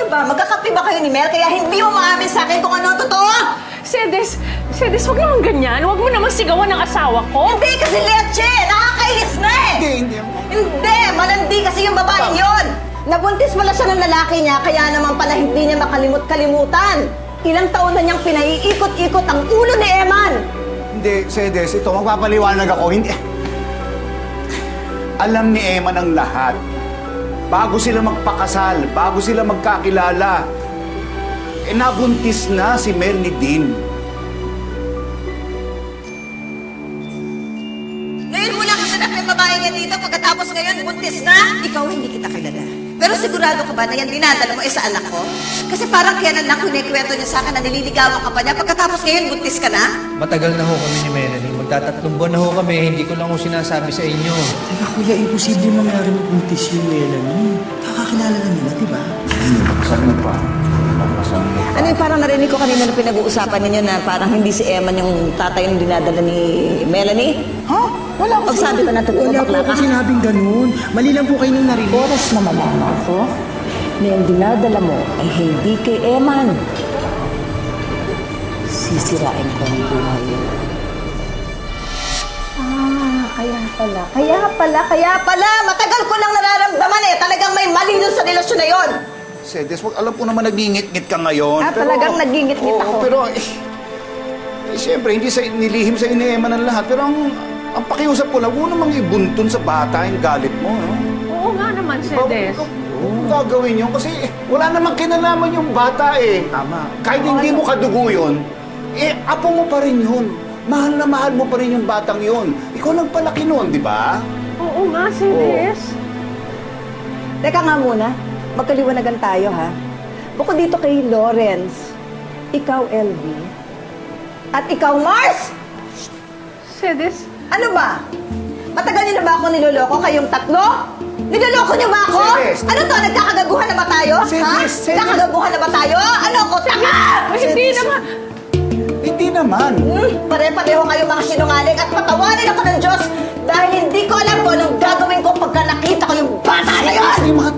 Ano ba? Magkakapi ba kayo ni Mel? Kaya hindi mo maamin sa akin kung ano ang totoo? Sedes, huwag naman ganyan. Huwag mo naman sigawan ng asawa ko. Hindi kasi Leche! Nakakainis na eh! Hindi. Hindi! Malandi kasi yung babae yon. Nabuntis pala siya ng lalaki niya, kaya naman pala hindi niya makalimut-kalimutan. Ilang taon na niyang pinaiikot-ikot ang ulo ni Eman. Hindi, Sedes, ito, magpapaliwanag ako. Hindi. Alam ni Eman ang lahat. Bago sila magpakasal, bago sila magkakilala, nabuntis na si Mel ni Dean. Ngayon mo lang kasanap yung babae niya dito, pagkatapos ngayon buntis na? Ikaw hindi kita kilala. Pero sigurado ka ba na yan dinadala mo sa anak ko? Kasi parang kailan lang kunikwento niya sa akin na nililigawan ka pa niya, pagkatapos ngayon buntis ka na? Matagal na ho kami ni Melanie. Magtatatlong buwan na ho kami. Hindi ko lang ho sinasabi sa inyo. Teka kuya, imposible mangyari magbuntis yung Melanie. Kakakilala lang nila, di ba? Saan pa? Ano yung parang narinig ko kanina na pinag-uusapan ninyo na parang hindi si Eman yung tatay yung dinadala ni Melanie? Ha? Wala ko Pagsabi ko na totoo, Wala bakla po ka? ako sinabing ganun. Mali lang po kayo nang narinig. Oras na malaman ko na yung dinadala mo ay hindi kay Eman. Sisirain ko ang buhay mo. Kaya pala. Matagal ko nang nararamdaman eh. Talagang may mali dun sa relasyon na yon. Sedes, alam ko naman nagingit-ngit ka ngayon. Talagang nagingit-ngit ako. Pero, siyempre, hindi sa nilihim sa Eman ang lahat. Pero ang pakiusap ko lang, huwag namang ibuntun sa bata yung galit mo, no? Oo nga naman, Sedes. Huwag gagawin yun kasi wala namang kinalaman yung bata eh. Tama. Kahit hindi mo kadugo yun, apo mo pa rin yun. Mahal na mahal mo pa rin yung batang yun. Ikaw lang palaki nun, di ba? Oo nga, Sedes. Teka nga muna, magkaliwanagan tayo ha. Bukod dito kay Lawrence, ikaw LV, at ikaw Mars! Sedes, Ano ba? Matagal niyo na ba ako niloloko kayong tatlo? Niloloko niyo ba ako? Sedes! Ano to? Nagkakagaguhan na ba tayo? Sedes! Sedes! Nagkakagaguhan na ba tayo? Ano ko? Tanga! hindi naman. Hindi naman. Pare-pareho kayo mga sinungaling at patawarin ako ng Diyos dahil hindi ko alam kung anong gagawin ko pagka nakita ko yung bata na yun! Yung mga